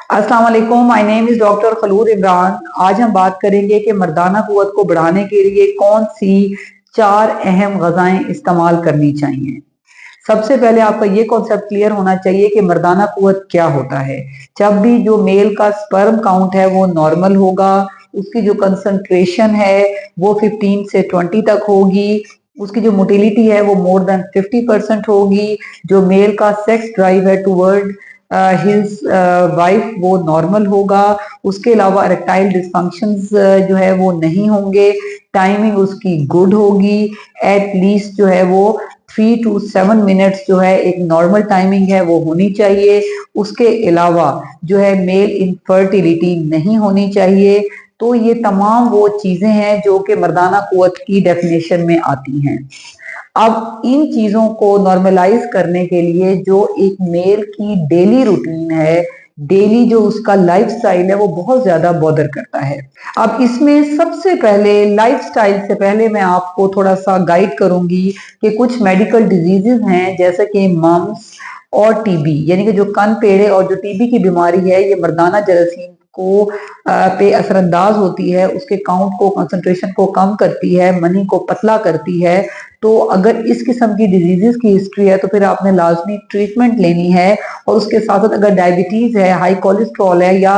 अस्सलाम वालेकुम, my name is doctor Khalood Imran. आज हम बात करेंगे कि मर्दाना कुव्वत को बढ़ाने के लिए कौन सी 4 अहम गजाएं इस्तेमाल करनी चाहिए। सबसे पहले आपका ये कॉन्सेप्ट क्लियर होना चाहिए कि मर्दाना कुव्वत क्या होता है। जब भी जो मेल का स्पर्म काउंट है वो नॉर्मल होगा, उसकी जो कंसंट्रेशन है वो 15 से 20 तक होगी, उसकी जो मोटिलिटी है वो मोर देन 50% होगी, जो मेल का सेक्स ड्राइव है टूवर्ड हिज वाइफ वो नॉर्मल होगा, उसके अलावा इरेक्टाइल डिस्फंक्शंस जो है वो नहीं होंगे, टाइमिंग उसकी गुड होगी, एट लीस्ट जो है वो 3 to 7 मिनट्स जो है एक नॉर्मल टाइमिंग है वो होनी चाहिए। उसके अलावा जो है मेल इनफर्टिलिटी नहीं होनी चाहिए। तो ये तमाम वो चीजें हैं जो कि मर्दाना कुव्वत की डेफिनेशन में आती हैं। अब इन चीजों को नॉर्मलाइज करने के लिए जो एक मेल की डेली रूटीन है, डेली जो उसका लाइफस्टाइल है वो बहुत ज्यादा बॉदर करता है। अब इसमें सबसे पहले लाइफस्टाइल से पहले मैं आपको थोड़ा सा गाइड करूंगी कि कुछ मेडिकल डिजीजेस हैं जैसे कि मम्स और टीबी, यानी कि जो कन पेड़े और जो टीबी की बीमारी है ये मर्दाना जरासीम को पे असरअंदाज होती है, उसके काउंट को कंसंट्रेशन को कम करती है, मनी को पतला करती है। तो अगर इस किस्म की डिजीजेस की हिस्ट्री है तो फिर आपने लाजमी ट्रीटमेंट लेनी है। और उसके साथ साथ अगर डायबिटीज है, हाई कोलेस्ट्रॉल है या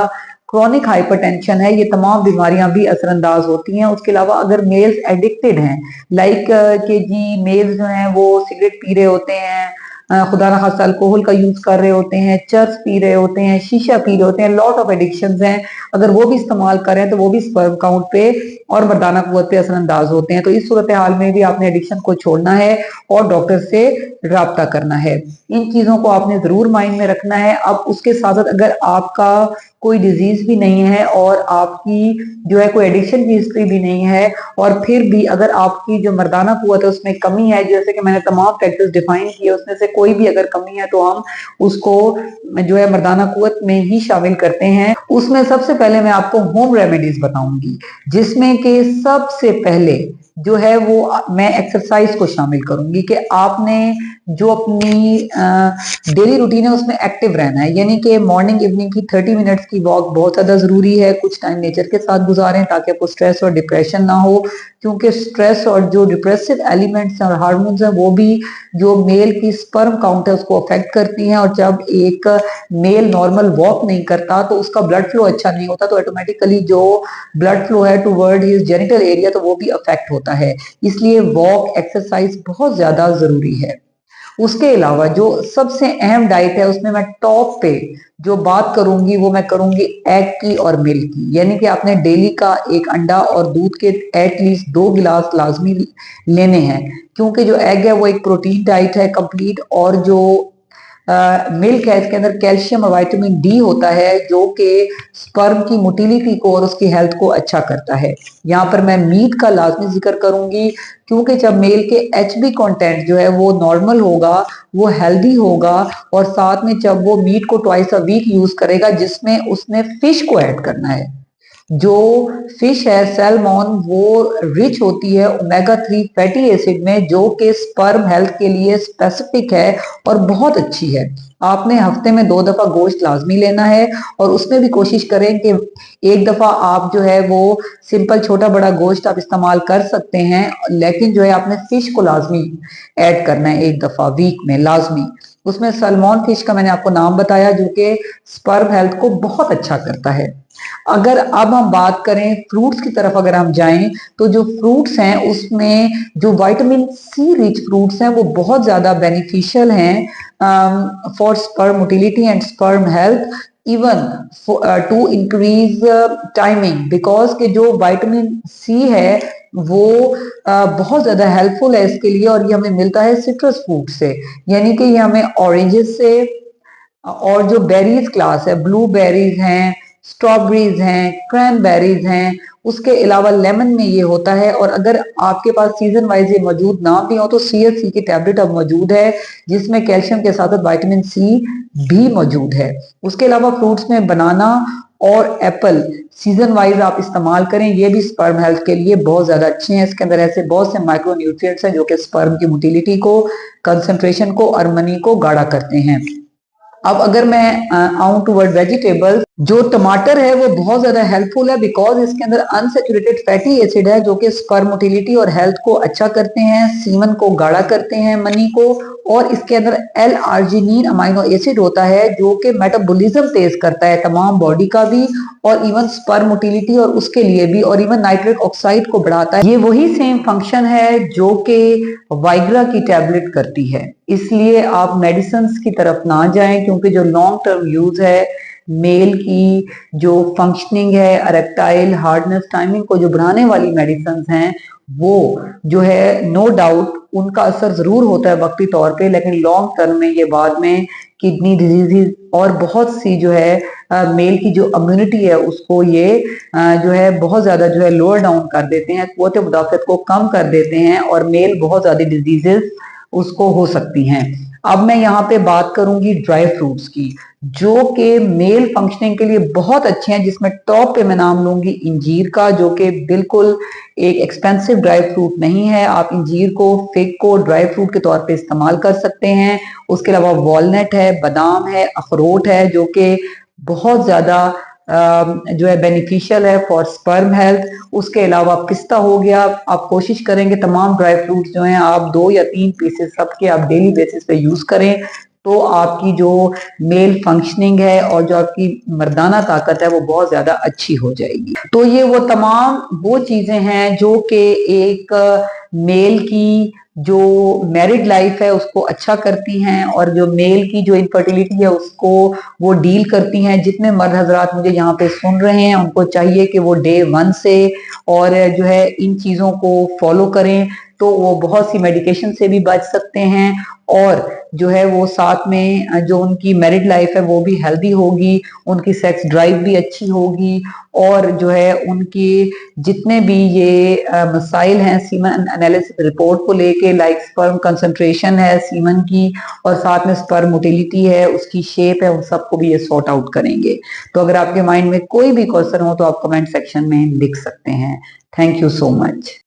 क्रॉनिक हाइपरटेंशन है, ये तमाम बीमारियां भी असरअंदाज होती हैं। उसके अलावा अगर मेल्स एडिक्टेड हैं, लाइक के जी मेल्स जो हैं वो सिगरेट पी रहे होते हैं, खुदा ना खास्ता अल्कोहल का यूज कर रहे होते हैं, चर्च पी रहे होते हैं, शीशा पी रहे होते हैं, लॉट ऑफ एडिक्शंस हैं, अगर वो भी इस्तेमाल करें तो वो भी स्पर्म काउंट पे और मर्दाना कुव्वत पे असरअंदाज होते हैं। तो इस सूरत हाल में भी आपने एडिक्शन को छोड़ना है और डॉक्टर से राब्ता करना है। इन चीजों को आपने जरूर माइंड में रखना है। अब उसके साथ साथ अगर आपका कोई डिजीज भी नहीं है और आपकी जो है कोई एडिक्शन की हिस्ट्री भी नहीं है, और फिर भी अगर आपकी जो मर्दाना कुव्वत है उसमें कमी है, जैसे कि मैंने तमाम फैक्टर्स डिफाइन किए उसमें से कोई भी अगर कमी है तो हम उसको जो है मर्दाना कुव्वत में ही शामिल करते हैं। उसमें सबसे पहले मैं आपको होम रेमेडीज बताऊंगी, जिसमें कि सबसे पहले जो है वो मैं एक्सरसाइज को शामिल करूंगी कि आपने जो अपनी डेली रूटीन है उसमें एक्टिव रहना है, यानी कि मॉर्निंग इवनिंग की 30 मिनट्स की वॉक बहुत ज्यादा जरूरी है। कुछ टाइम नेचर के साथ गुजारें ताकि आपको स्ट्रेस और डिप्रेशन ना हो, क्योंकि स्ट्रेस और जो डिप्रेसिव एलिमेंट्स और हार्मोन्स हैं वो भी जो मेल की स्पर्म काउंट है उसको अफेक्ट करती हैं। और जब एक मेल नॉर्मल वॉक नहीं करता तो उसका ब्लड फ्लो अच्छा नहीं होता, तो ऑटोमेटिकली जो ब्लड फ्लो है टूवर्ड हिज जेनिटल एरिया तो वो भी अफेक्ट होता है। इसलिए वॉक एक्सरसाइज बहुत ज्यादा जरूरी है। उसके अलावा जो सबसे अहम डाइट है उसमें मैं टॉप पे जो बात करूंगी वो मैं करूंगी एग की और मिल्क की, यानी कि आपने डेली का एक अंडा और दूध के एटलीस्ट 2 गिलास लाजमी लेने हैं, क्योंकि जो एग है वो एक प्रोटीन डाइट है कंप्लीट, और जो मिल्क है इसके अंदर कैल्शियम और विटामिन डी होता है जो कि स्पर्म की मोटिलिटी को और उसकी हेल्थ को अच्छा करता है। यहाँ पर मैं मीट का लाजमी जिक्र करूंगी, क्योंकि जब मेल के एचबी कंटेंट जो है वो नॉर्मल होगा, वो हेल्दी होगा, और साथ में जब वो मीट को ट्वाइस अ वीक यूज करेगा जिसमें उसने फिश को ऐड करना है। जो फिश है सैल्मोन वो रिच होती है ओमेगा 3 फैटी एसिड में, जो कि स्पर्म हेल्थ के लिए स्पेसिफिक है और बहुत अच्छी है। आपने हफ्ते में 2 दफा गोश्त लाजमी लेना है, और उसमें भी कोशिश करें कि एक दफा आप जो है वो सिंपल छोटा बड़ा गोश्त आप इस्तेमाल कर सकते हैं, लेकिन जो है आपने फिश को लाजमी ऐड करना है एक दफा वीक में लाजमी। उसमें सलमोन फिश का मैंने आपको नाम बताया जो कि स्पर्म हेल्थ को बहुत अच्छा करता है। अगर अब हम बात करें फ्रूट्स की तरफ अगर हम जाएं तो जो फ्रूट्स हैं उसमें जो विटामिन सी रिच फ्रूट्स हैं वो बहुत ज्यादा बेनिफिशियल हैं for sperm motility and sperm health, even to increase timing, because के जो विटामिन सी है वो बहुत ज्यादा हेल्पफुल है इसके लिए, और ये हमें मिलता है सिट्रस फ्रूट से, यानी कि ये हमें ऑरेंजेस से, और जो बेरीज क्लास है ब्लूबेरीज हैं, स्ट्रॉबेरीज हैं, क्रैनबेरीज हैं, उसके अलावा लेमन में ये होता है। और अगर आपके पास सीजन वाइज ये मौजूद ना भी हो तो CHC की टैबलेट अब मौजूद है जिसमें कैल्शियम के साथ विटामिन सी भी मौजूद है। उसके अलावा फ्रूट्स में बनाना और एप्पल सीजन वाइज आप इस्तेमाल करें, ये भी स्पर्म हेल्थ के लिए बहुत ज्यादा अच्छे हैं। इसके अंदर ऐसे बहुत से माइक्रो न्यूट्रिएंट्स हैं जो कि स्पर्म की मोटिलिटी को, कंसंट्रेशन को और मनी को गाढ़ा करते हैं। अब अगर मैं आऊं टूवर्ड वेजिटेबल्स, जो टमाटर है वो बहुत ज्यादा हेल्पफुल है बिकॉज इसके अंदर अनसेचुरेटेड फैटी एसिड है जो कि स्पर्म मोटिलिटी और हेल्थ को अच्छा करते हैं, सीमन को गाढ़ा करते हैं, मनी को। और इसके अंदर एल आर्जिनिन अमाइनो एसिड होता है जो कि मेटाबॉलिज्म तेज करता है तमाम बॉडी का भी, और इवन स्पर्म मोटिलिटी और उसके लिए भी, और इवन नाइट्रिक ऑक्साइड को बढ़ाता है। ये वही सेम फंक्शन है जो कि वाइग्रा की टैबलेट करती है। इसलिए आप मेडिसिन की तरफ ना जाएं क्योंकि जो लॉन्ग टर्म यूज है मेल की जो फंक्शनिंग है, अरेक्टाइल हार्डनेस टाइमिंग को जो बढ़ाने वाली मेडिसिन हैं, वो जो है नो डाउट उनका असर जरूर होता है वक्ती तौर पे, लेकिन लॉन्ग टर्म में ये बाद में किडनी डिजीज और बहुत सी जो है मेल की जो इम्यूनिटी है उसको ये जो है बहुत ज्यादा जो है लोअर डाउन कर देते हैं, कुव्वत मुदाफत को कम कर देते हैं और मेल बहुत ज्यादा डिजीजेस उसको हो सकती हैं। अब मैं यहाँ पे बात करूंगी ड्राई फ्रूट्स की जो कि मेल फंक्शनिंग के लिए बहुत अच्छे हैं, जिसमें टॉप पे मैं नाम लूंगी इंजीर का, जो कि बिल्कुल एक एक्सपेंसिव ड्राई फ्रूट नहीं है। आप इंजीर को, फिग को ड्राई फ्रूट के तौर पे इस्तेमाल कर सकते हैं। उसके अलावा वॉलनट है, बादाम है, अखरोट है जो कि बहुत ज्यादा जो है बेनिफिशियल है फॉर स्पर्म हेल्थ। उसके अलावा पिस्ता हो गया। आप कोशिश करेंगे तमाम ड्राई फ्रूट्स जो हैं आप 2 या 3 पीसेस सबके आप डेली बेसिस पे यूज करें, तो आपकी जो मेल फंक्शनिंग है और जो आपकी मर्दाना ताकत है वो बहुत ज्यादा अच्छी हो जाएगी। तो ये वो तमाम वो चीजें हैं जो कि एक मेल की जो मैरिड लाइफ है उसको अच्छा करती हैं और जो मेल की जो इनफर्टिलिटी है उसको वो डील करती हैं। जितने मर्द हजरात मुझे यहाँ पे सुन रहे हैं उनको चाहिए कि वो डे 1 से और जो है इन चीजों को फॉलो करें, तो वो बहुत सी मेडिकेशन से भी बच सकते हैं और जो है वो साथ में जो उनकी मैरिड लाइफ है वो भी हेल्दी होगी, उनकी सेक्स ड्राइव भी अच्छी होगी और जो है उनकी जितने भी ये मसाइल हैं सीमन एनालिसिस रिपोर्ट को लेके, लाइक स्पर्म कंसंट्रेशन है सीमन की और साथ में स्पर्म मोटिलिटी है, उसकी शेप है, उन सबको भी ये सॉर्ट आउट करेंगे। तो अगर आपके माइंड में कोई भी क्वेश्चन हो तो आप कमेंट सेक्शन में लिख सकते हैं। Thank you so much.